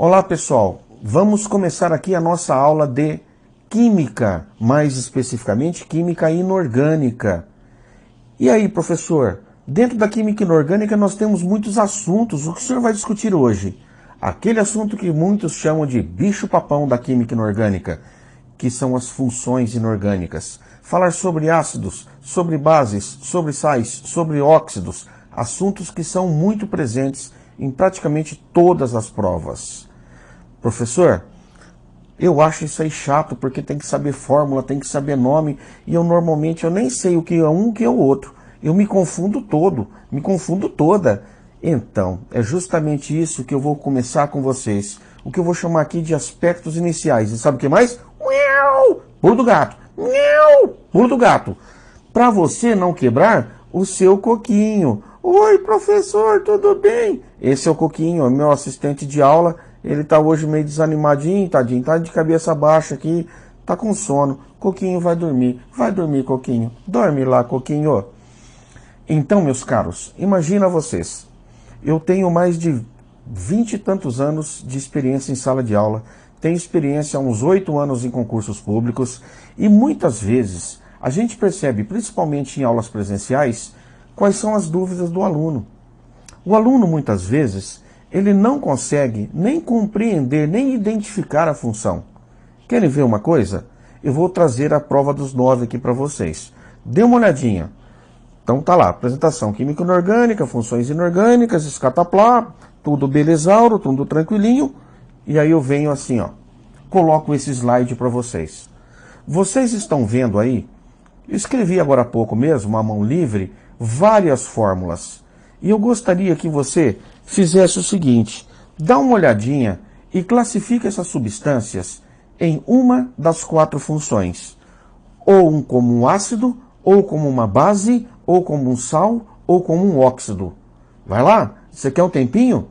Olá pessoal, vamos começar aqui a nossa aula de Química, mais especificamente Química Inorgânica. E aí professor, dentro da Química Inorgânica nós temos muitos assuntos, o que o senhor vai discutir hoje? Aquele assunto que muitos chamam de bicho-papão da Química Inorgânica, que são as funções inorgânicas. Falar sobre ácidos, sobre bases, sobre sais, sobre óxidos, assuntos que são muito presentes em praticamente todas as provas. Professor, eu acho isso aí chato, porque tem que saber fórmula, tem que saber nome, e eu normalmente nem sei o que é um, o que é o outro. Eu me confundo todo, me confundo toda. Então, é justamente isso que eu vou começar com vocês. O que eu vou chamar aqui de aspectos iniciais. E sabe o que mais? Pulo do gato. Pulo do gato. Para você não quebrar o seu coquinho. Oi, professor, tudo bem? Esse é o Coquinho, é meu assistente de aula. Ele tá hoje meio desanimadinho, tadinho, tá de cabeça baixa aqui, tá com sono. Coquinho vai dormir. Vai dormir, Coquinho. Dorme lá, Coquinho. Então, meus caros, imagina vocês. Eu tenho mais de 20 e tantos anos de experiência em sala de aula. Tenho experiência há uns 8 anos em concursos públicos. E muitas vezes a gente percebe, principalmente em aulas presenciais, quais são as dúvidas do aluno. O aluno, muitas vezes, ele não consegue nem compreender, nem identificar a função. Querem ver uma coisa? Eu vou trazer a prova dos 9 aqui para vocês. Dê uma olhadinha. Então tá lá, apresentação química inorgânica, funções inorgânicas, escataplá, tudo belezauro, tudo tranquilinho. E aí eu venho assim, ó, coloco esse slide para vocês. Vocês estão vendo aí, eu escrevi agora há pouco mesmo, à mão livre, várias fórmulas. E eu gostaria que você fizesse o seguinte, dá uma olhadinha e classifique essas substâncias em uma das 4 funções. Ou como um ácido, ou como uma base, ou como um sal, ou como um óxido. Vai lá? Você quer um tempinho?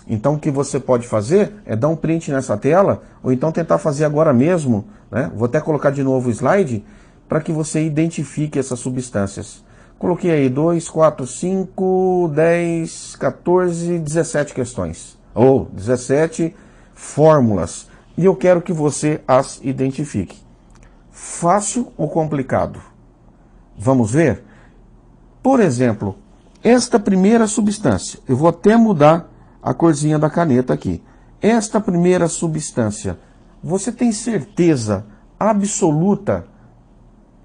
Então o que você pode fazer é dar um print nessa tela, ou então tentar fazer agora mesmo, né? Vou até colocar de novo o slide, para que você identifique essas substâncias. Coloquei aí 2, 4, 5, 10, 14, 17 questões. Ou 17 fórmulas. E eu quero que você as identifique. Fácil ou complicado? Vamos ver? Por exemplo, esta primeira substância. Eu vou até mudar a corzinha da caneta aqui. Esta primeira substância. Você tem certeza absoluta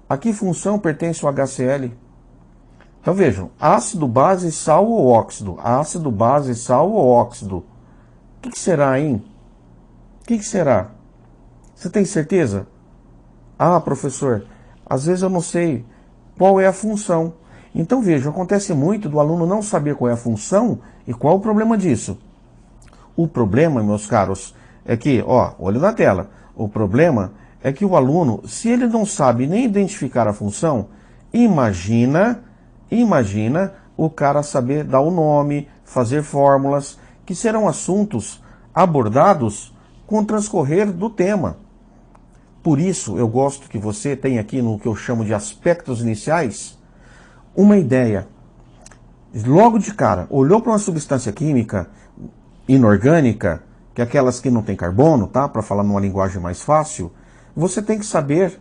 a que função pertence o HCl? Então vejam, ácido, base, sal ou óxido? Ácido, base, sal ou óxido? O que será, hein? O que será? Você tem certeza? Ah, professor, às vezes eu não sei qual é a função. Então vejam, acontece muito do aluno não saber qual é a função e qual é o problema disso. O problema, meus caros, é que, ó, olho na tela, o problema é que o aluno, se ele não sabe nem identificar a função, imagina o cara saber dar o nome, fazer fórmulas, que serão assuntos abordados com o transcorrer do tema. Por isso, eu gosto que você tenha aqui no que eu chamo de aspectos iniciais, uma ideia. Logo de cara, olhou para uma substância química inorgânica, que é aquelas que não tem carbono, tá? Para falar numa linguagem mais fácil, você tem que saber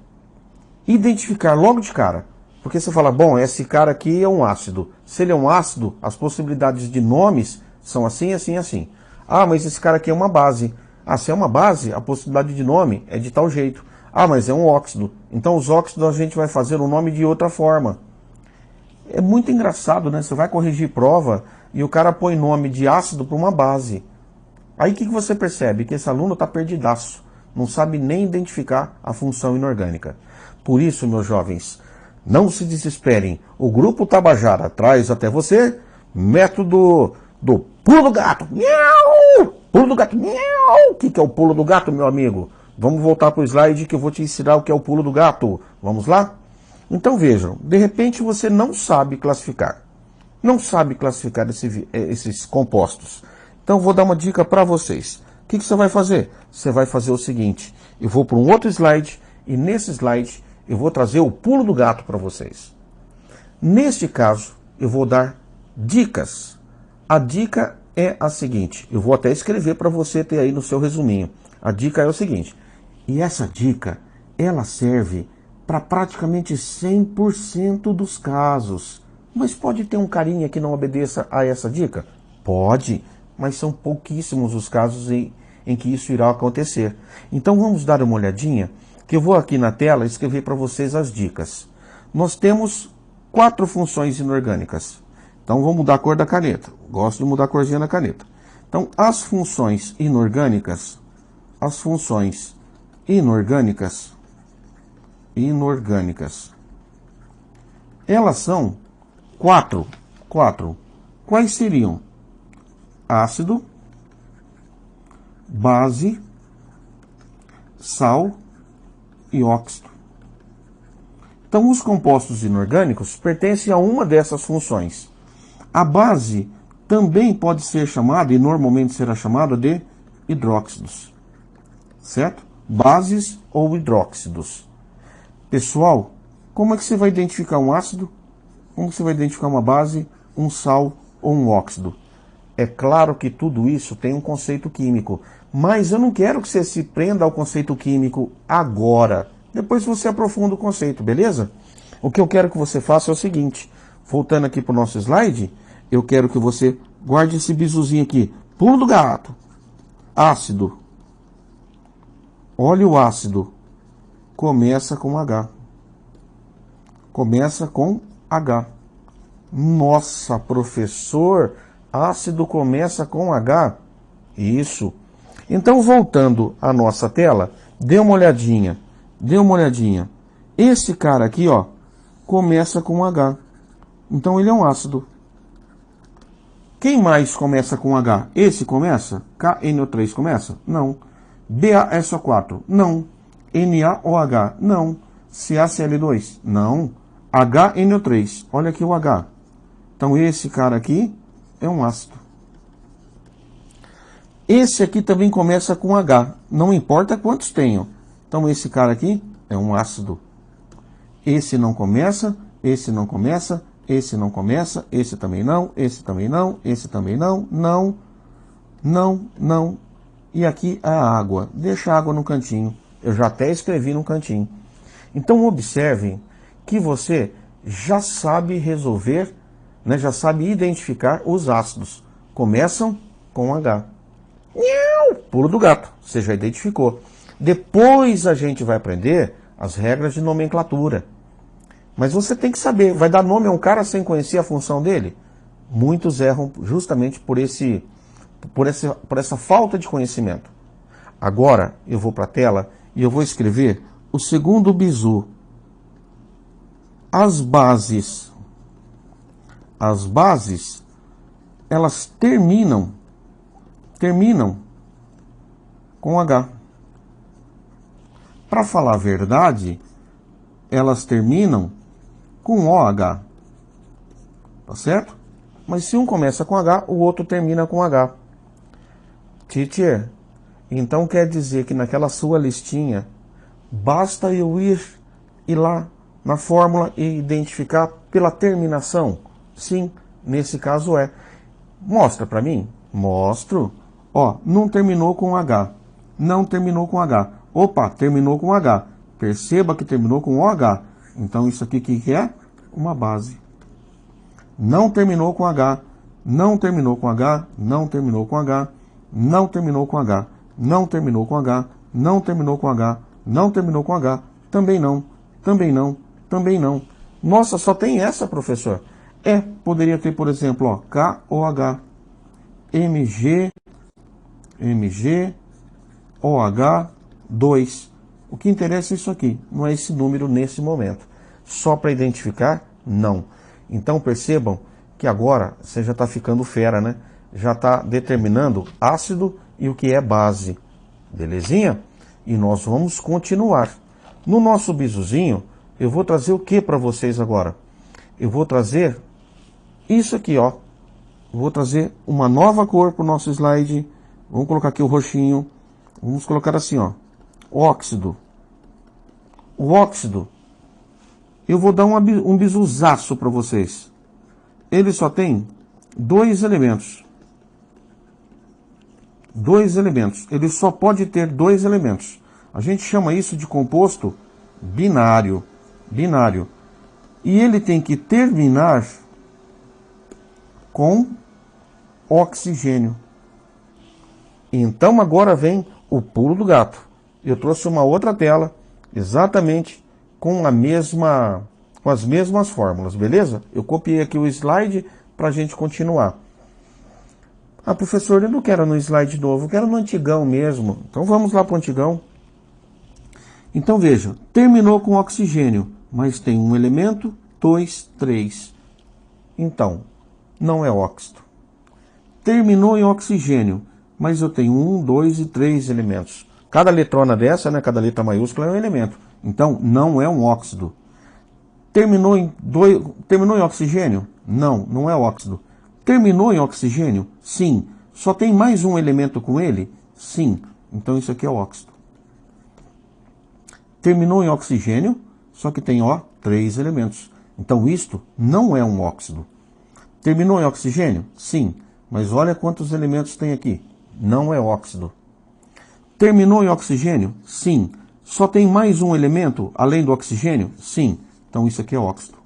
identificar logo de cara. Porque você fala, bom, esse cara aqui é um ácido. Se ele é um ácido, as possibilidades de nomes são assim, assim, assim. Ah, mas esse cara aqui é uma base. Ah, se é uma base, a possibilidade de nome é de tal jeito. Ah, mas é um óxido. Então os óxidos a gente vai fazer o nome de outra forma. É muito engraçado, né? Você vai corrigir prova e o cara põe nome de ácido para uma base. Aí o que você percebe? Que esse aluno está perdidaço. Não sabe nem identificar a função inorgânica. Por isso, meus jovens, não se desesperem. O Grupo Tabajara traz até você método do pulo do gato. Miau! Pulo do gato. Miau! O que é o pulo do gato, meu amigo? Vamos voltar para o slide que eu vou te ensinar o que é o pulo do gato. Vamos lá? Então vejam, de repente você não sabe classificar. Não sabe classificar esses compostos. Então vou dar uma dica para vocês. O que você vai fazer? Você vai fazer o seguinte. Eu vou para um outro slide e nesse slide eu vou trazer o pulo do gato para vocês. Neste caso, eu vou dar dicas. A dica é a seguinte, eu vou até escrever para você ter aí no seu resuminho. A dica é o seguinte, e essa dica, ela serve para praticamente 100% dos casos. Mas pode ter um carinha que não obedeça a essa dica? Pode, mas são pouquíssimos os casos em que isso irá acontecer. Então vamos dar uma olhadinha, que eu vou aqui na tela escrever para vocês as dicas. Nós temos 4 funções inorgânicas. Então vou mudar a cor da caneta. Gosto de mudar a corzinha da caneta. Então as funções inorgânicas, elas são 4. Quais seriam? Ácido, base, sal e óxido. Então, os compostos inorgânicos pertencem a uma dessas funções. A base também pode ser chamada, e normalmente será chamada, de hidróxidos. Certo? Bases ou hidróxidos. Pessoal, como é que você vai identificar um ácido? Como você vai identificar uma base, um sal ou um óxido? É claro que tudo isso tem um conceito químico, mas eu não quero que você se prenda ao conceito químico agora. Depois você aprofunda o conceito, beleza? O que eu quero que você faça é o seguinte, voltando aqui para o nosso slide, eu quero que você guarde esse bizuzinho aqui. Pulo do gato. Ácido. Olha o ácido. Começa com H. Começa com H. Nossa, professor, ácido começa com H? Isso. Então, voltando à nossa tela, dê uma olhadinha. Esse cara aqui, ó, começa com H. Então, ele é um ácido. Quem mais começa com H? Esse começa? KNO3 começa? Não. BaSO4? Não. NaOH? Não. CaCl2? Não. HNO3? Olha aqui o H. Então, esse cara aqui é um ácido. Esse aqui também começa com H. Não importa quantos tenham. Então, esse cara aqui é um ácido. Esse não começa, esse não começa, esse não começa, esse também não, esse também não, esse também não, não, não, não. E aqui a água. Deixa a água no cantinho. Eu já até escrevi no cantinho. Então, observem que você já sabe resolver, né, já sabe identificar os ácidos. Começam com H. Pulo do gato. Você já identificou. Depois a gente vai aprender as regras de nomenclatura. Mas você tem que saber. Vai dar nome a um cara sem conhecer a função dele? Muitos erram justamente por essa falta de conhecimento. Agora eu vou para a tela e eu vou escrever o segundo bizu. As bases, elas terminam com H. Para falar a verdade, elas terminam com OH. Tá certo? Mas se um começa com H, o outro termina com H. Teacher, então quer dizer que naquela sua listinha, basta eu ir lá na fórmula e identificar pela terminação? Sim, nesse caso é. Mostra para mim? Mostro. Ó, não terminou com H. Não terminou com H. Opa, terminou com H. Perceba que terminou com OH. Então isso aqui que é? Uma base. Não terminou com H. Não terminou com H. Não terminou com H. Não terminou com H. Não terminou com H. Não terminou com H. Não terminou com H. Também não. Também não. Também não. Nossa, só tem essa, professor. Poderia ter, por exemplo, ó, KOH, MG, OH2. O que interessa é isso aqui, não é esse número nesse momento. Só para identificar, não. Então percebam que agora você já está ficando fera, né? Já está determinando ácido e o que é base. Belezinha? E nós vamos continuar. No nosso bizuzinho, eu vou trazer o que para vocês agora? Eu vou trazer isso aqui, ó. Vou trazer uma nova cor para o nosso slide. Vamos colocar aqui o roxinho. Vamos colocar assim, ó. Óxido. O óxido, eu vou dar um bizuzaço para vocês. Ele só tem 2 elementos. dois elementos. Ele só pode ter dois elementos. A gente chama isso de composto binário. Binário. E ele tem que terminar com oxigênio. Então agora vem o pulo do gato. Eu trouxe uma outra tela, exatamente com as mesmas fórmulas, beleza? Eu copiei aqui o slide para a gente continuar. Ah, professor, eu não quero no slide novo, eu quero no antigão mesmo. Então vamos lá para o antigão. Então veja, terminou com oxigênio, mas tem um elemento, 2, 3. Então, não é óxido. Terminou em oxigênio, mas eu tenho 1, 2 e 3 elementos. Cada letrona dessa, né, cada letra maiúscula é um elemento. Então, não é um óxido. Terminou em oxigênio? Não, não é óxido. Terminou em oxigênio? Sim. Só tem mais um elemento com ele? Sim. Então isso aqui é óxido. Terminou em oxigênio, só que tem, ó, 3 elementos. Então isto não é um óxido. Terminou em oxigênio? Sim. Mas olha quantos elementos tem aqui. Não é óxido. Terminou em oxigênio? Sim. Só tem mais um elemento além do oxigênio? Sim. Então isso aqui é óxido.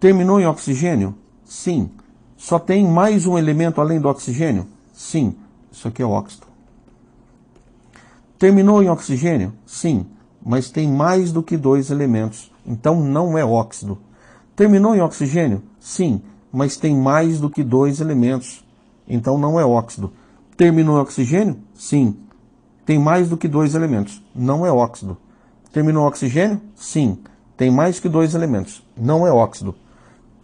Terminou em oxigênio? Sim. Só tem mais um elemento além do oxigênio? Sim. Isso aqui é óxido. Terminou em oxigênio? Sim. Mas tem mais do que 2 elementos. Então não é óxido. Terminou em oxigênio? Sim. Mas tem mais do que 2 elementos. Então não é óxido. Terminou em oxigênio? Sim. Tem mais do que 2 elementos. Não é óxido. Terminou oxigênio? Sim. Tem mais que 2 elementos. Não é óxido.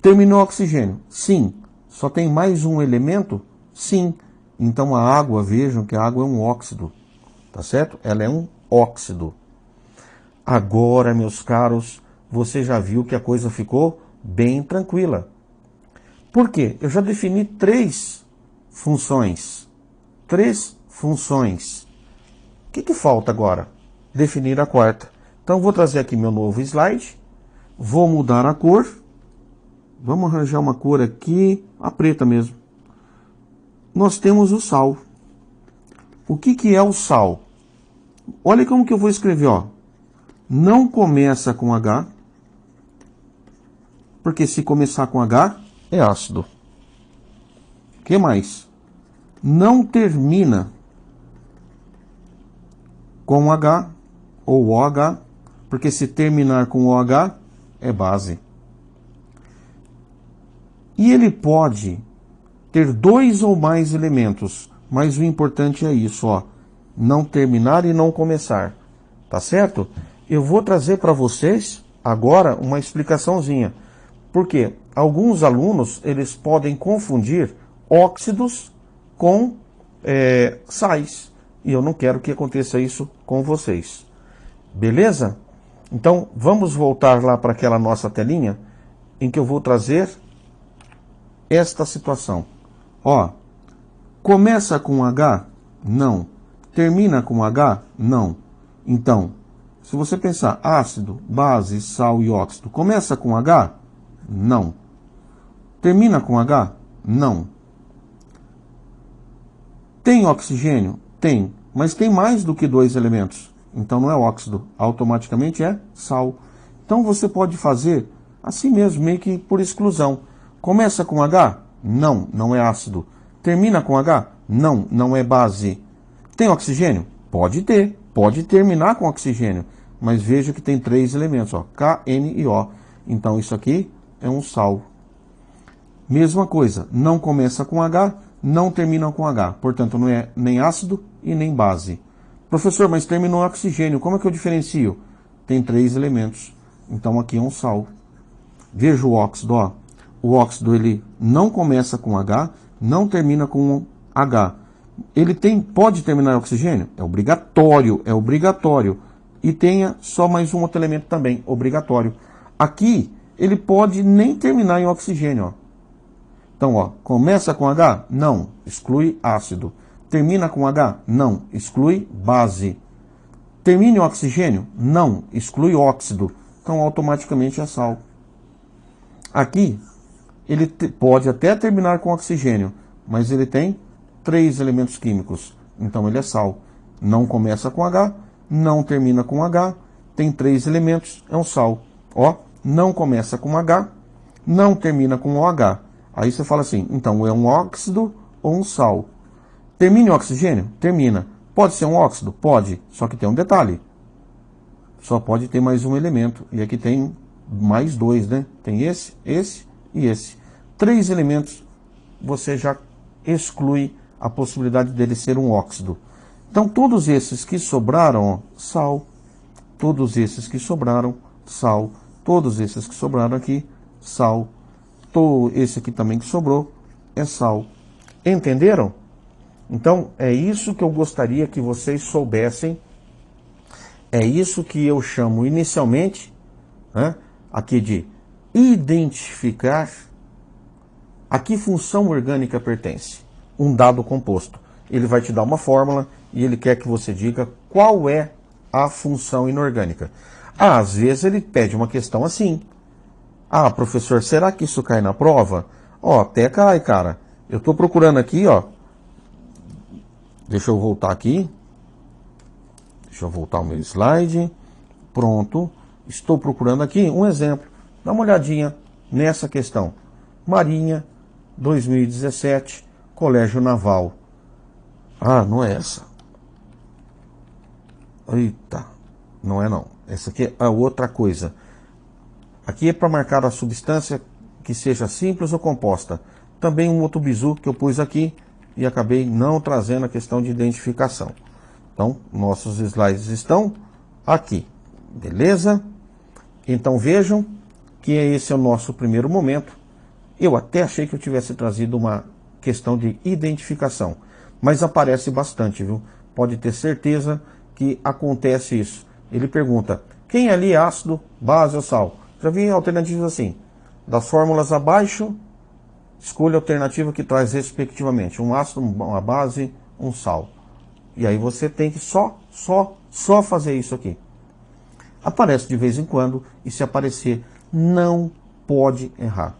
Terminou oxigênio? Sim. Só tem mais um elemento? Sim. Então a água, vejam que a água é um óxido. Tá certo? Ela é um óxido. Agora, meus caros, você já viu que a coisa ficou bem tranquila. Por quê? Eu já defini 3 funções. 3 funções. O que falta agora? Definir a quarta. Então vou trazer aqui meu novo slide. Vou mudar a cor. Vamos arranjar uma cor aqui, a preta mesmo. Nós temos o sal. O que é o sal? Olha como que eu vou escrever, ó. Não começa com H, porque se começar com H, é ácido. O que mais? Não termina com H ou OH, porque se terminar com OH, é base. E ele pode ter 2 ou mais elementos, mas o importante é isso, ó. Não terminar e não começar. Tá certo? Eu vou trazer para vocês agora uma explicaçãozinha. Porque alguns alunos, eles podem confundir óxidos com sais. E eu não quero que aconteça isso com vocês. Beleza? Então, vamos voltar lá para aquela nossa telinha em que eu vou trazer esta situação. Ó, começa com H? Não. Termina com H? Não. Então, se você pensar ácido, base, sal e óxido, começa com H? Não. Termina com H? Não. Tem oxigênio? Tem. Mas tem mais do que 2 elementos. Então não é óxido. Automaticamente é sal. Então você pode fazer assim mesmo, meio que por exclusão. Começa com H? Não, não é ácido. Termina com H? Não, não é base. Tem oxigênio? Pode ter. Pode terminar com oxigênio. Mas veja que tem 3 elementos, ó, K, N e O. Então isso aqui é um sal. Mesma coisa, não começa com H, não termina com H. Portanto, não é nem ácido e nem base. Professor, mas terminou oxigênio, como é que eu diferencio? Tem 3 elementos. Então aqui é um sal. Veja o óxido, ó. O óxido ele não começa com H, não termina com H. Ele pode terminar em oxigênio? É obrigatório, é obrigatório. E tenha só mais um outro elemento também, obrigatório. Aqui, ele pode nem terminar em oxigênio, ó. Então, ó, começa com H? Não, exclui ácido. Termina com H? Não, exclui base. Termina em oxigênio? Não, exclui óxido. Então, automaticamente é sal. Aqui, ele pode até terminar com oxigênio, mas ele tem 3 elementos químicos. Então ele é sal. Não começa com H, não termina com H, tem 3 elementos, é um sal. Ó, não começa com H, não termina com OH. Aí você fala assim, então é um óxido ou um sal. Termina em oxigênio? Termina. Pode ser um óxido? Pode, só que tem um detalhe. Só pode ter mais um elemento. E aqui tem mais 2, né? Tem esse e esse. 3 elementos, você já exclui a possibilidade dele ser um óxido. Então todos esses que sobraram, ó, sal. Todos esses que sobraram, sal. Todos esses que sobraram aqui, sal. Esse aqui também que sobrou é sal. Entenderam? Então é isso que eu gostaria que vocês soubessem. É isso que eu chamo inicialmente, né, aqui de identificar a que função orgânica pertence um dado composto. Ele vai te dar uma fórmula e ele quer que você diga qual é a função inorgânica. Às vezes ele pede uma questão assim. Ah, professor, será que isso cai na prova? Ó, até cai, cara. Eu estou procurando aqui, ó. Deixa eu voltar aqui. Deixa eu voltar o meu slide. Pronto. Estou procurando aqui um exemplo. Dá uma olhadinha nessa questão. Marinha, 2017, Colégio Naval. Ah, não é essa. Eita, não é não. Essa aqui é outra coisa. Aqui é para marcar a substância que seja simples ou composta. Também um outro bizu que eu pus aqui e acabei não trazendo a questão de identificação. Então, nossos slides estão aqui. Beleza? Então vejam que esse é o nosso primeiro momento. Eu até achei que eu tivesse trazido uma questão de identificação, mas aparece bastante, viu? Pode ter certeza que acontece isso. Ele pergunta, quem ali é ácido, base ou sal? Já vi alternativas assim. Das fórmulas abaixo, escolha a alternativa que traz respectivamente um ácido, uma base, um sal. E aí você tem que só fazer isso aqui. Aparece de vez em quando, e se aparecer, não pode errar.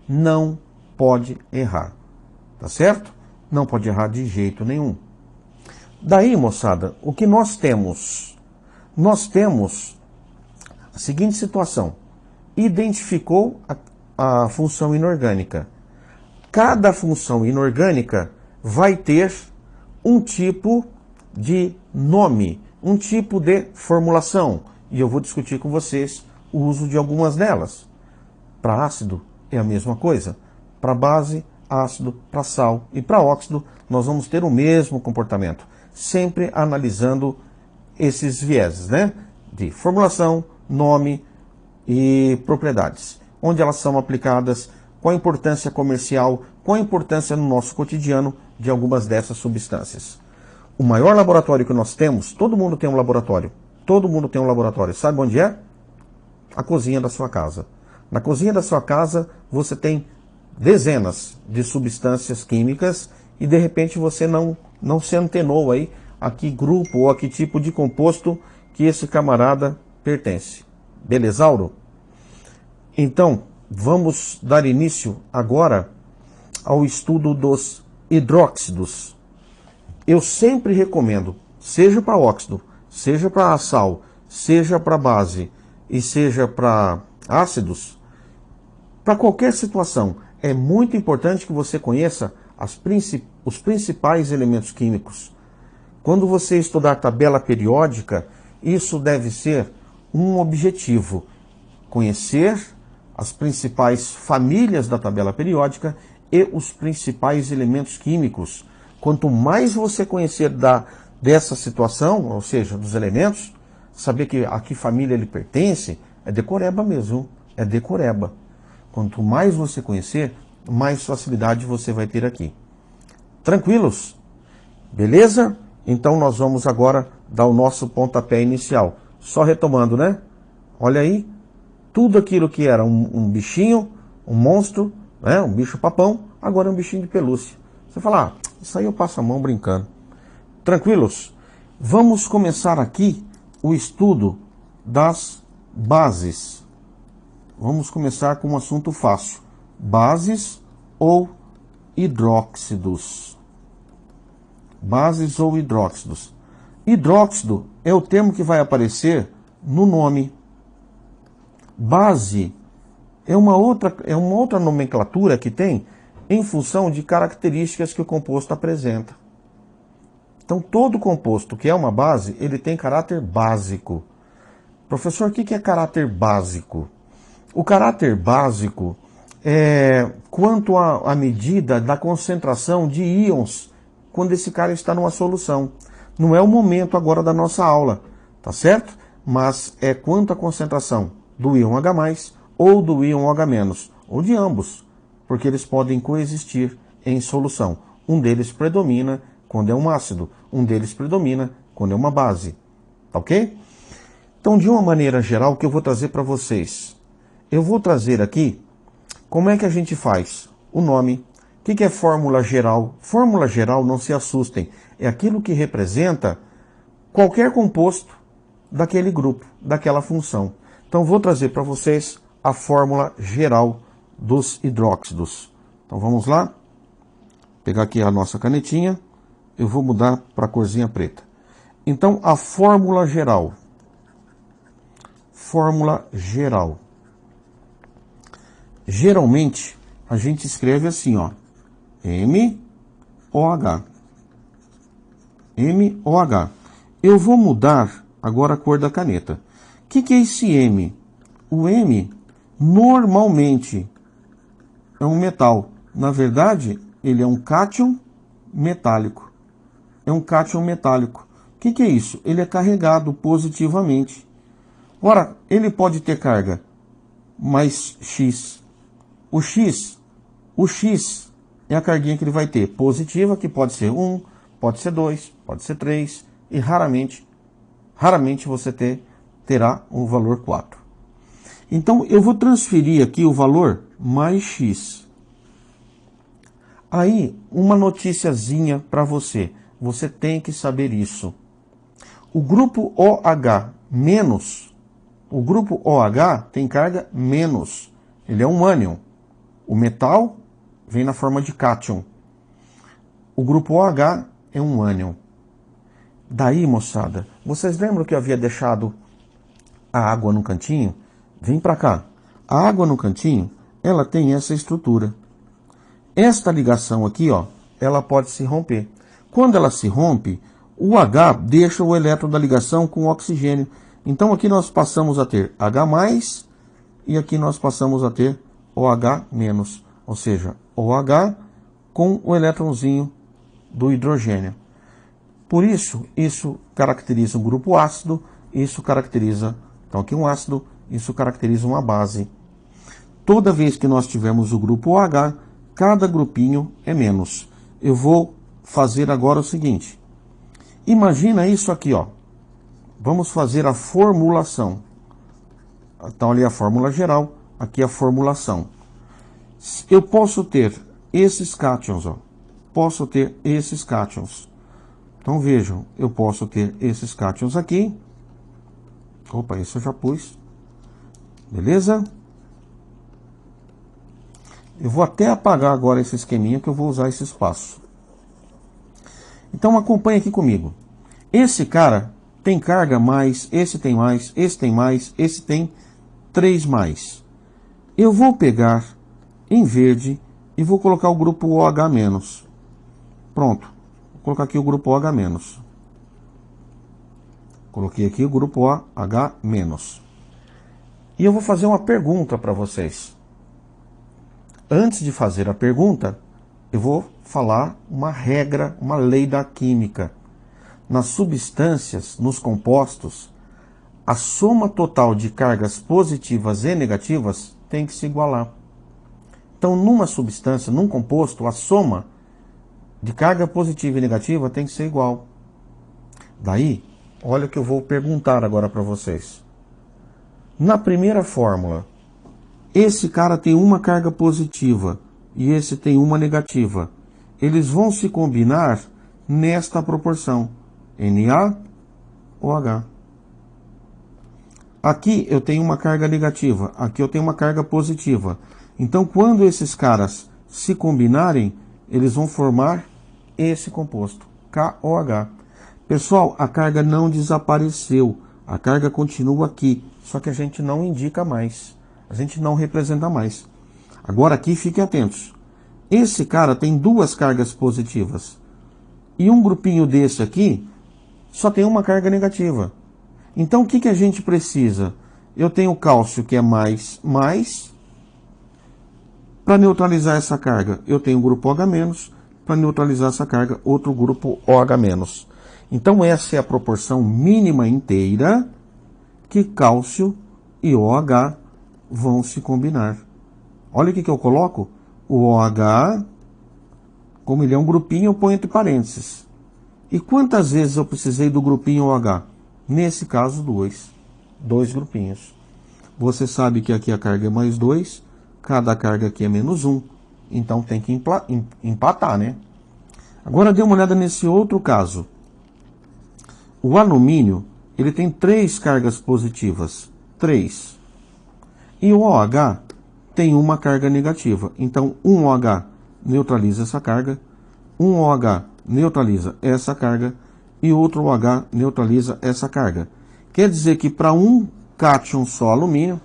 Não pode errar. Tá certo? Não pode errar de jeito nenhum. Daí, moçada, o que nós temos? Nós temos a seguinte situação. Identificou a função inorgânica. Cada função inorgânica vai ter um tipo de nome, um tipo de formulação. E eu vou discutir com vocês o uso de algumas delas. Para ácido é a mesma coisa. Para base, ácido, para sal e para óxido, nós vamos ter o mesmo comportamento. Sempre analisando esses vieses, né? De formulação, nome e propriedades. Onde elas são aplicadas, qual a importância comercial, qual a importância no nosso cotidiano de algumas dessas substâncias. O maior laboratório que nós temos, todo mundo tem um laboratório. Todo mundo tem um laboratório. Sabe onde é? A cozinha da sua casa. Na cozinha da sua casa, você tem dezenas de substâncias químicas e de repente você não se antenou aí a que grupo ou a que tipo de composto que esse camarada pertence. Belezauro? Então, vamos dar início agora ao estudo dos hidróxidos. Eu sempre recomendo, seja para óxido, seja para sal, seja para base e seja para ácidos, para qualquer situação, é muito importante que você conheça os principais elementos químicos. Quando você estudar tabela periódica, isso deve ser um objetivo. Conhecer as principais famílias da tabela periódica e os principais elementos químicos. Quanto mais você conhecer dessa situação, ou seja, dos elementos, saber a que família ele pertence, é decoreba mesmo, é decoreba. Quanto mais você conhecer, mais facilidade você vai ter aqui. Tranquilos? Beleza? Então nós vamos agora dar o nosso pontapé inicial. Só retomando, né? Olha aí, tudo aquilo que era um bichinho, um monstro, né? Um bicho papão, agora é um bichinho de pelúcia. Você fala, ah, isso aí eu passo a mão brincando. Tranquilos? Vamos começar aqui o estudo das bases. Vamos começar com um assunto fácil. Bases ou hidróxidos. bases ou hidróxidos. Hidróxido é o termo que vai aparecer no nome. Base é uma outra nomenclatura que tem em função de características que o composto apresenta. Então, todo composto que é uma base, ele tem caráter básico. Professor, o que é caráter básico? O caráter básico é quanto à medida da concentração de íons quando esse cara está numa solução. Não é o momento agora da nossa aula, tá certo? Mas é quanto à concentração do íon H+, ou do íon OH-, ou de ambos, porque eles podem coexistir em solução. Um deles predomina quando é um ácido, um deles predomina quando é uma base, tá ok? Então, de uma maneira geral, o que eu vou trazer para vocês? Eu vou trazer aqui como é que a gente faz o nome. O que é fórmula geral? Fórmula geral, não se assustem, é aquilo que representa qualquer composto daquele grupo, daquela função. Então, vou trazer para vocês a fórmula geral dos hidróxidos. Então, vamos lá? Vou pegar aqui a nossa canetinha, eu vou mudar para a corzinha preta. Então, a fórmula geral. Fórmula geral. Geralmente, a gente escreve assim, ó. MOH. MOH. Eu vou mudar agora a cor da caneta. O que é esse M? O M, normalmente, é um metal. Na verdade, ele é um cátion metálico. É um cátion metálico. O que é isso? Ele é carregado positivamente. Ora, ele pode ter carga mais X. O X é a carguinha que ele vai ter positiva, que pode ser 1, pode ser 2, pode ser 3, e raramente você terá o valor 4. Então, eu vou transferir aqui o valor mais X. Aí, uma noticiazinha para você. Você tem que saber isso. O grupo OH menos, o grupo OH tem carga menos. Ele é um ânion. O metal vem na forma de cátion. O grupo OH é um ânion. Daí, moçada, vocês lembram que eu havia deixado a água no cantinho? Vem para cá. A água no cantinho, ela tem essa estrutura. Esta ligação aqui, ó, ela pode se romper. Quando ela se rompe, o H deixa o elétron da ligação com o oxigênio. Então aqui nós passamos a ter H+, e aqui nós passamos a ter OH-, ou seja, OH com o elétronzinho do hidrogênio. Por isso, isso caracteriza um grupo ácido, isso caracteriza, então aqui um ácido, isso caracteriza uma base. Toda vez que nós tivermos o grupo OH, cada grupinho é menos. Eu vou fazer agora o seguinte. Imagina isso aqui, ó. Vamos fazer a formulação. Então ali a fórmula geral, aqui a formulação. Eu posso ter esses cátions, ó. Posso ter esses cátions. Então vejam, eu posso ter esses cátions aqui. Opa, esse eu já pus. Beleza? Eu vou até apagar agora esse esqueminha que eu vou usar esse espaço. Então acompanhe aqui comigo. Esse cara tem carga mais, esse tem mais, esse tem mais, esse tem 3 mais. Eu vou pegar em verde e vou colocar o grupo OH-. Pronto. Vou colocar aqui o grupo OH-. Coloquei aqui o grupo OH-. E eu vou fazer uma pergunta para vocês. Antes de fazer a pergunta, eu vou falar uma regra, uma lei da química. Nas substâncias, nos compostos, a soma total de cargas positivas e negativas tem que se igualar. Então, numa substância, num composto, a soma de carga positiva e negativa tem que ser igual. Daí, olha o que eu vou perguntar agora para vocês. Na primeira fórmula, esse cara tem uma carga positiva e esse tem uma negativa. Eles vão se combinar nesta proporção. NaOH. Aqui eu tenho uma carga negativa, aqui eu tenho uma carga positiva. Então, quando esses caras se combinarem, eles vão formar esse composto. KOH. Pessoal, a carga não desapareceu. A carga continua aqui. Só que a gente não indica mais. A gente não representa mais. Agora aqui, fiquem atentos. Esse cara tem duas cargas positivas. E um grupinho desse aqui só tem uma carga negativa. Então o que a gente precisa? Eu tenho cálcio que é mais. Para neutralizar essa carga, eu tenho o grupo OH-. Para neutralizar essa carga, outro grupo OH-. Então essa é a proporção mínima inteira que cálcio e OH vão se combinar. Olha o que eu coloco. O OH, como ele é um grupinho, eu ponho entre parênteses. E quantas vezes eu precisei do grupinho OH? Nesse caso, dois grupinhos. Você sabe que aqui a carga é mais 2, cada carga aqui é menos 1. Então tem que empatar, né? Agora dê uma olhada nesse outro caso. O alumínio, ele tem 3 cargas positivas. 3. E o OH tem uma carga negativa. Então, um OH neutraliza essa carga, um OH neutraliza essa carga e outro OH neutraliza essa carga. Quer dizer que para um cátion só alumínio,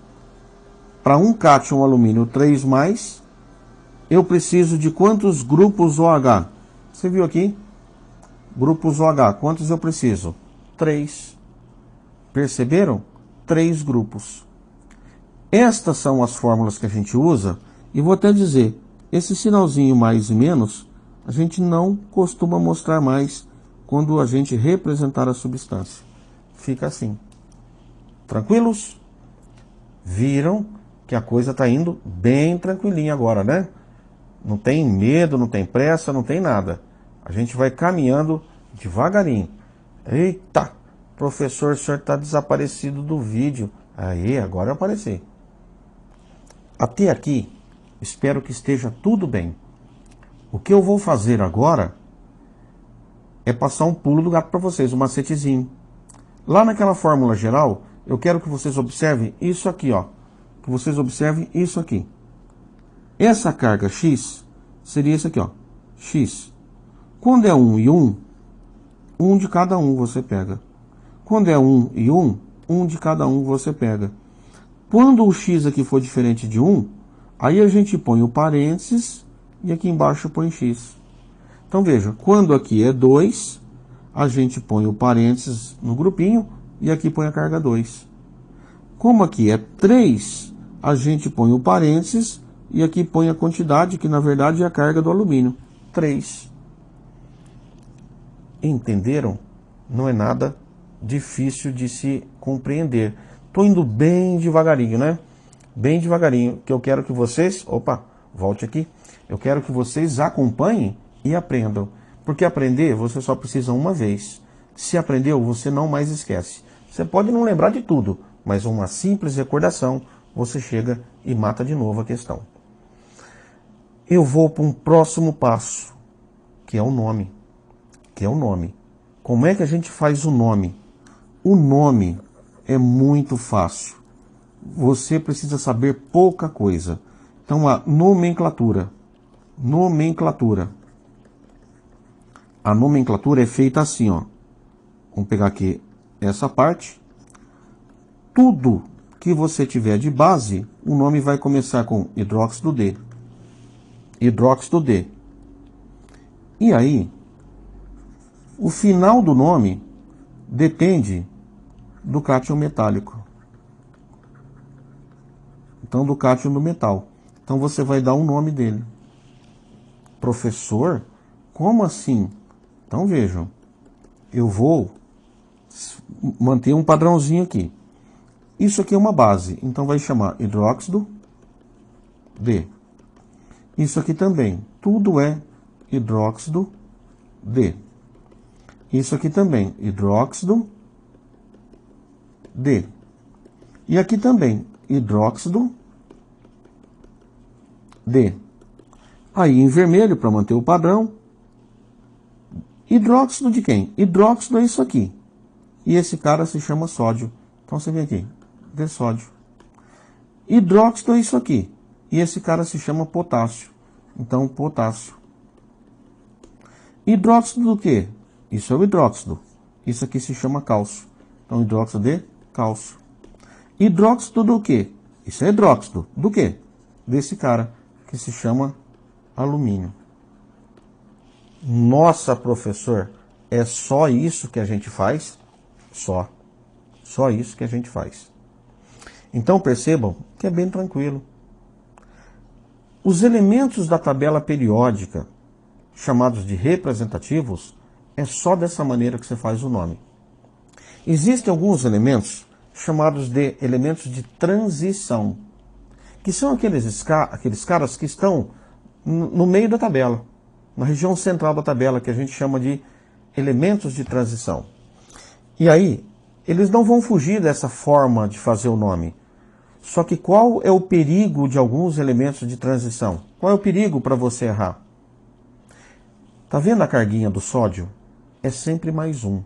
para um cátion alumínio 3+, eu preciso de quantos grupos OH? Você viu aqui? Grupos OH, quantos eu preciso? 3. Perceberam? 3 grupos. Estas são as fórmulas que a gente usa, e vou até dizer, esse sinalzinho mais e menos, a gente não costuma mostrar mais quando a gente representar a substância. Fica assim. Tranquilos? Viram que a coisa está indo bem tranquilinha agora, né? Não tem medo, não tem pressa, não tem nada. A gente vai caminhando devagarinho. Eita, professor, o senhor está desaparecido do vídeo. Aí, agora eu apareci. Até aqui, espero que esteja tudo bem. O que eu vou fazer agora é passar um pulo do gato para vocês, um macetezinho. Lá naquela fórmula geral, eu quero que vocês observem isso aqui, ó. Que vocês observem isso aqui. Essa carga X seria isso aqui, ó. X. Quando é 1 e 1, 1 de cada um você pega. Quando é 1 e 1, 1 de cada um você pega. Quando o X aqui for diferente de 1, aí a gente põe o parênteses e aqui embaixo põe X. Então veja, quando aqui é 2, a gente põe o parênteses no grupinho e aqui põe a carga 2. Como aqui é 3, a gente põe o parênteses e aqui põe a quantidade, que na verdade é a carga do alumínio, 3. Entenderam? Não é nada difícil de se compreender. Estou indo bem devagarinho, né? Bem devagarinho, que eu quero que vocês... Opa, volte aqui. Eu quero que vocês acompanhem e aprendam. Porque aprender, você só precisa uma vez. Se aprendeu, você não mais esquece. Você pode não lembrar de tudo, mas uma simples recordação, você chega e mata de novo a questão. Eu vou para um próximo passo, que é o nome. Como é que a gente faz o nome? O nome é muito fácil. Você precisa saber pouca coisa. Então, a nomenclatura. A nomenclatura é feita assim, ó. Vamos pegar aqui essa parte. Tudo que você tiver de base, o nome vai começar com hidróxido D. Hidróxido D. E aí, o final do nome depende do cátion metálico. Então, do cátion do metal. Então, você vai dar o nome dele. Professor? Como assim? Então, vejam. Eu vou manter um padrãozinho aqui. Isso aqui é uma base. Então, vai chamar hidróxido D. Isso aqui também. Tudo é hidróxido D. Isso aqui também. Hidróxido D. E aqui também. Hidróxido D. Aí em vermelho, para manter o padrão. Hidróxido de quem? Hidróxido é isso aqui. E esse cara se chama sódio. Então você vem aqui. D sódio. Hidróxido é isso aqui. E esse cara se chama potássio. Então, potássio. Hidróxido do quê? Isso é o hidróxido. Isso aqui se chama cálcio. Então, hidróxido de cálcio. Hidróxido do quê? Isso é hidróxido. Do quê? Desse cara, que se chama alumínio. Nossa, professor, é só isso que a gente faz? Só. Só isso que a gente faz. Então, percebam que é bem tranquilo. Os elementos da tabela periódica, chamados de representativos, é só dessa maneira que você faz o nome. Existem alguns elementos chamados de elementos de transição, que são aqueles caras que estão no meio da tabela, na região central da tabela, que a gente chama de elementos de transição. E aí, eles não vão fugir dessa forma de fazer o nome. Só que qual é o perigo de alguns elementos de transição? Qual é o perigo para você errar? Tá vendo a carguinha do sódio? É sempre mais um.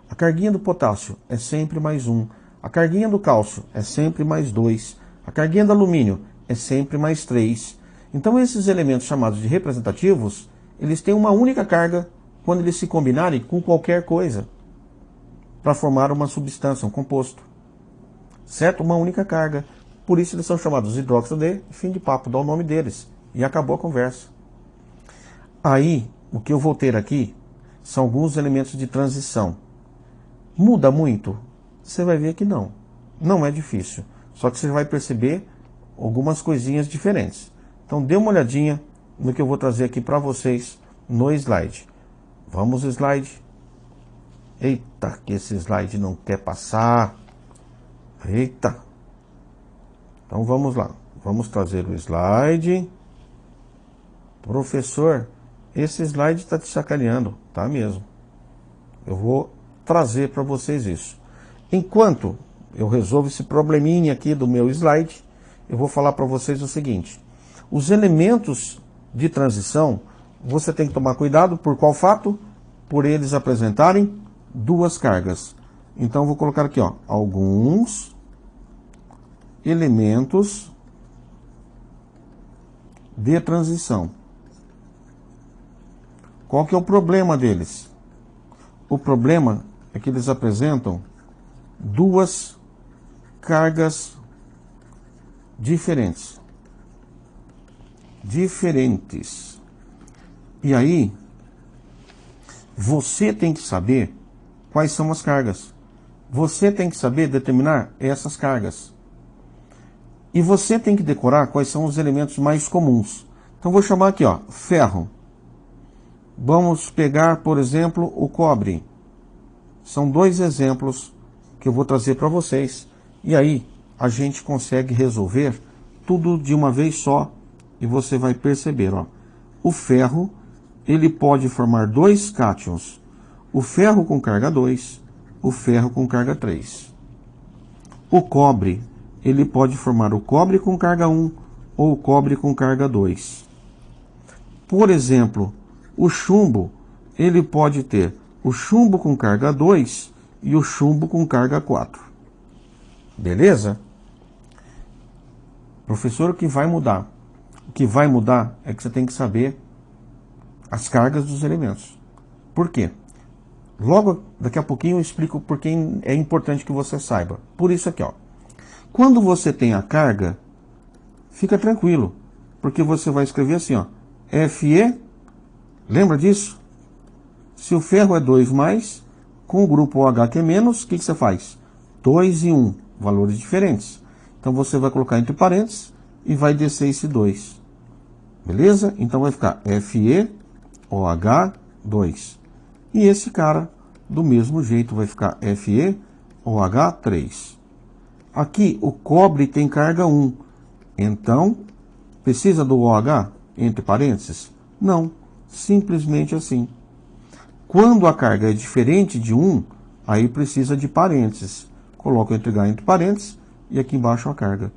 A carguinha do potássio é sempre mais um. A carguinha do cálcio é sempre mais 2. A carguinha do alumínio é sempre mais 3. Então esses elementos chamados de representativos, eles têm uma única carga quando eles se combinarem com qualquer coisa para formar uma substância, um composto. Certo? Uma única carga. Por isso eles são chamados hidróxido de fim de papo, dá o nome deles. E acabou a conversa. Aí, o que eu vou ter aqui são alguns elementos de transição. Muda muito? Você vai ver que não. Não é difícil. Só que você vai perceber algumas coisinhas diferentes. Então dê uma olhadinha no que eu vou trazer aqui para vocês no slide. Vamos, slide. Eita, que esse slide não quer passar. Eita. Então vamos lá. Vamos trazer o slide. Professor, esse slide está te sacaneando. Tá mesmo. Eu vou trazer para vocês isso. Enquanto eu resolvo esse probleminha aqui do meu slide, eu vou falar para vocês o seguinte. Os elementos de transição, você tem que tomar cuidado por qual fato? Por eles apresentarem duas cargas. Então eu vou colocar aqui, ó, alguns elementos de transição. Qual que é o problema deles? O problema é que eles apresentam duas cargas diferentes. E aí, você tem que saber quais são as cargas. Você tem que saber determinar essas cargas. E você tem que decorar quais são os elementos mais comuns. Então, vou chamar aqui, ó, ferro. Vamos pegar, por exemplo, o cobre. São dois exemplos que eu vou trazer para vocês. E aí, a gente consegue resolver tudo de uma vez só. E você vai perceber, ó. O ferro, ele pode formar dois cátions. O ferro com carga 2, o ferro com carga 3. O cobre, ele pode formar o cobre com carga 1 ou o cobre com carga 2. Por exemplo, o chumbo, ele pode ter o chumbo com carga 2 e o chumbo com carga 4. Beleza? Professor, o que vai mudar? O que vai mudar é que você tem que saber as cargas dos elementos. Por quê? Logo, daqui a pouquinho eu explico por que é importante que você saiba. Por isso aqui, ó. Quando você tem a carga, fica tranquilo, porque você vai escrever assim, ó. Fe, lembra disso? Se o ferro é 2+, com o grupo OH que é menos, o que você faz? 2 e 1, valores diferentes. Então você vai colocar entre parênteses e vai descer esse 2. Beleza? Então vai ficar FeOH2. E esse cara, do mesmo jeito, vai ficar FeOH3. Aqui, o cobre tem carga 1. Então, precisa do OH entre parênteses? Não. Simplesmente assim. Quando a carga é diferente de 1, aí precisa de parênteses. Coloco entre H entre parênteses e aqui embaixo a carga.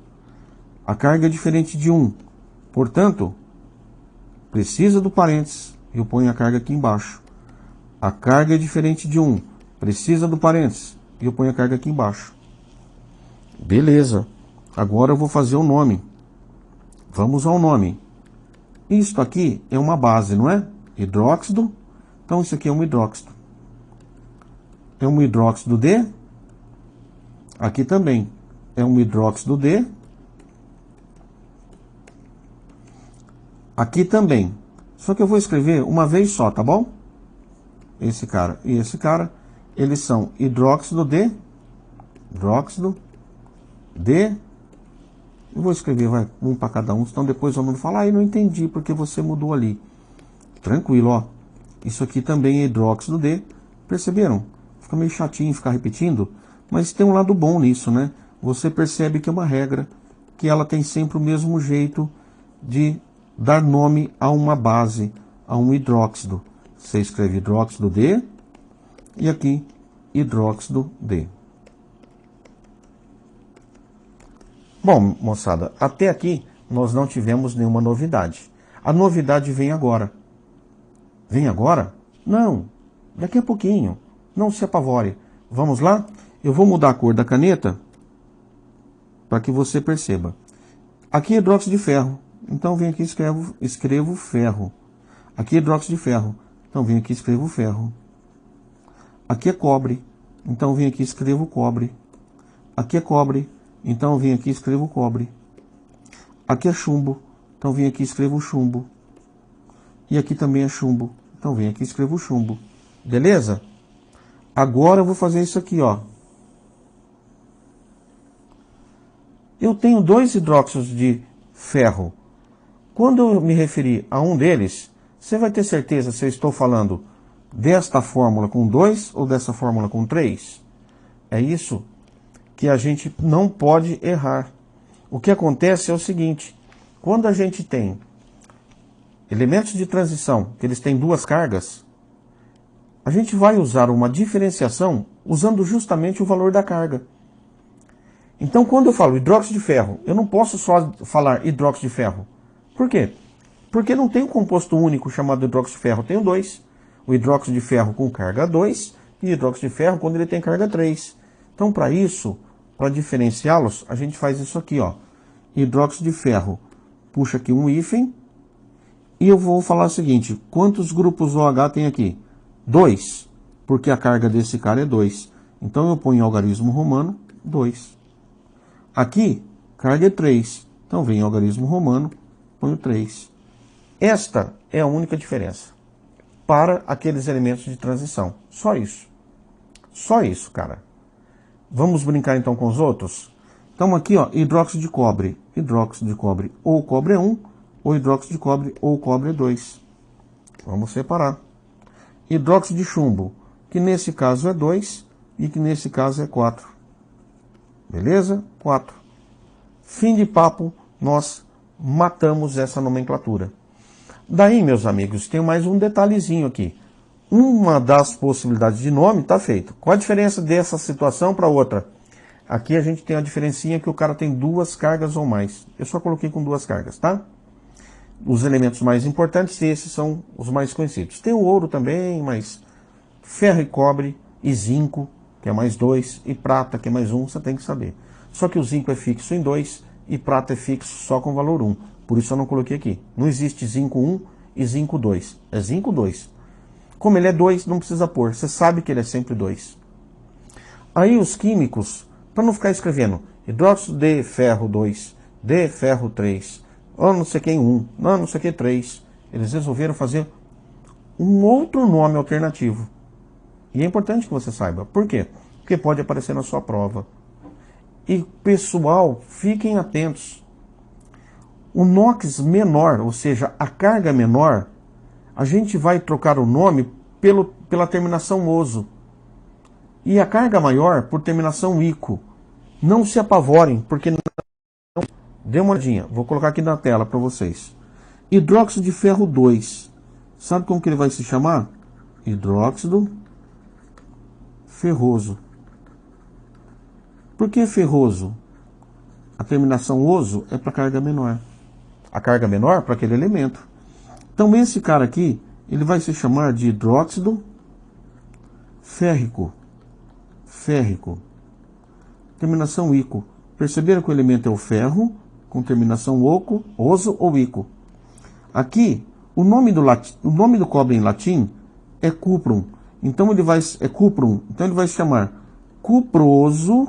A carga é diferente de 1. Portanto, precisa do parênteses. Eu ponho a carga aqui embaixo. A carga é diferente de 1. Precisa do parênteses. E eu ponho a carga aqui embaixo. Beleza. Agora eu vou fazer o nome. Vamos ao nome. Isto aqui é uma base, não é? Hidróxido. Então isso aqui é um hidróxido. é um hidróxido de. Aqui também é um hidróxido de. Aqui também. Só que eu vou escrever uma vez só, tá bom? Esse cara e esse cara, eles são hidróxido de. Hidróxido de. Eu vou escrever, vai, um para cada um, senão depois o aluno fala, ah, eu não entendi porque você mudou ali. Tranquilo, ó. Isso aqui também é hidróxido de. Perceberam? Fica meio chatinho ficar repetindo, mas tem um lado bom nisso, né? Você percebe que é uma regra, que ela tem sempre o mesmo jeito de dar nome a uma base, a um hidróxido. Você escreve hidróxido de e aqui hidróxido de. Bom, moçada, até aqui nós não tivemos nenhuma novidade. A novidade vem agora. Vem agora? Não, daqui a pouquinho. Não se apavore. Vamos lá? Eu vou mudar a cor da caneta para que você perceba. Aqui é hidróxido de ferro. Então vem aqui e escrevo ferro. Aqui é hidróxido de ferro. Então vem aqui e escrevo ferro. Aqui é cobre. Então vem aqui e escrevo cobre. Aqui é cobre. Então vem aqui e escrevo cobre. Aqui é chumbo. Então vem aqui e escrevo chumbo. E aqui também é chumbo. Então vem aqui e escrevo chumbo. Beleza? Agora eu vou fazer isso aqui, ó. Eu tenho dois hidróxidos de ferro. Quando eu me referir a um deles, você vai ter certeza se eu estou falando desta fórmula com 2 ou dessa fórmula com 3? É isso que a gente não pode errar. O que acontece é o seguinte, quando a gente tem elementos de transição, que eles têm duas cargas, a gente vai usar uma diferenciação usando justamente o valor da carga. Então, quando eu falo hidróxido de ferro, eu não posso só falar hidróxido de ferro. Por quê? Porque não tem um composto único chamado hidróxido de ferro, eu tenho dois. O hidróxido de ferro com carga 2 e o hidróxido de ferro quando ele tem carga 3. Então, para isso, para diferenciá-los, a gente faz isso aqui, ó. Hidróxido de ferro, puxa aqui um hífen, e eu vou falar o seguinte, quantos grupos OH tem aqui? 2, porque a carga desse cara é 2. Então eu ponho em algarismo romano 2. Aqui, carga é 3. Então vem em algarismo romano, ponho 3. Esta é a única diferença para aqueles elementos de transição. Só isso. Só isso, cara. Vamos brincar então com os outros? Então aqui, ó, hidróxido de cobre. Hidróxido de cobre ou cobre é 1, ou hidróxido de cobre ou cobre é 2. Vamos separar. Hidróxido de chumbo, que nesse caso é 2 e que nesse caso é 4. Beleza? 4. Fim de papo, nós matamos essa nomenclatura. Daí, meus amigos, tem mais um detalhezinho aqui. Uma das possibilidades de nome está feito. Qual a diferença dessa situação para outra? Aqui a gente tem a diferencinha que o cara tem duas cargas ou mais. Eu só coloquei com duas cargas, tá? Os elementos mais importantes, esses são os mais conhecidos. Tem o ouro também, mas ferro e cobre e zinco, que é mais 2, e prata, que é mais 1, você tem que saber. Só que o zinco é fixo em 2 e prata é fixo só com valor 1. Por isso eu não coloquei aqui. Não existe zinco 1 e zinco 2. É zinco 2. Como ele é 2, não precisa pôr. Você sabe que ele é sempre 2. Aí os químicos, para não ficar escrevendo hidróxido de ferro 2, de ferro 3, ou não sei quem 1, não sei que 3, eles resolveram fazer um outro nome alternativo. E é importante que você saiba. Por quê? Porque pode aparecer na sua prova. E, pessoal, fiquem atentos. O NOx menor, ou seja, a carga menor, a gente vai trocar o nome pela terminação oso. E a carga maior por terminação ico. Não se apavorem, porque não... Dê uma olhadinha, vou colocar aqui na tela para vocês. Hidróxido de ferro 2. Sabe como que ele vai se chamar? Hidróxido ferroso. Por que ferroso? A terminação oso é para carga menor. A carga menor para aquele elemento. Então esse cara aqui, ele vai se chamar de hidróxido férrico. Férrico. Terminação ico. Perceberam que o elemento é o ferro, com terminação oco, oso ou ico. Aqui, o nome do cobre em latim é cuprum. Então ele vai, é cuprum, então ele vai se chamar cuproso.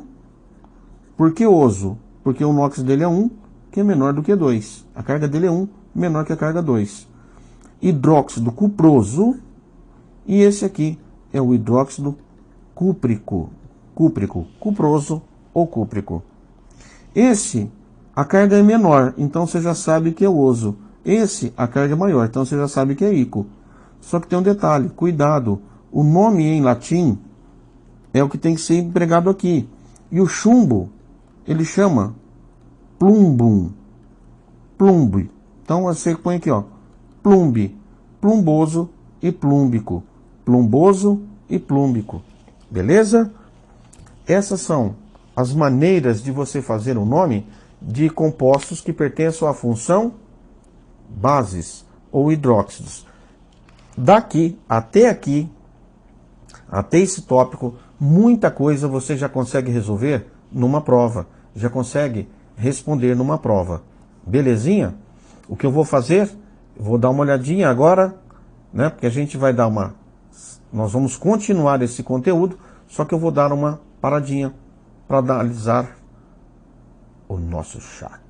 Por que oso? Porque o NOx dele é 1, que é menor do que 2. A carga dele é 1, menor que a carga 2. Hidróxido cuproso. E esse aqui é o hidróxido cúprico. Cuproso ou cúprico. Esse, a carga é menor, então você já sabe que é oso. Esse, a carga é maior, então você já sabe que é ico. Só que tem um detalhe, cuidado. O nome em latim é o que tem que ser empregado aqui. E o chumbo, ele chama plumbum. Plumbe. Então você põe aqui, ó, plumbe, plumboso e plúmbico. Plumboso e plúmbico. Beleza? Essas são as maneiras de você fazer um nome de compostos que pertencem à função bases ou hidróxidos. Daqui, até esse tópico, muita coisa você já consegue resolver numa prova. Já consegue responder numa prova. Belezinha? O que eu vou fazer? Eu vou dar uma olhadinha agora, né? Porque a gente vai dar uma... Nós vamos continuar esse conteúdo, só que eu vou dar uma paradinha para analisar o nosso chat.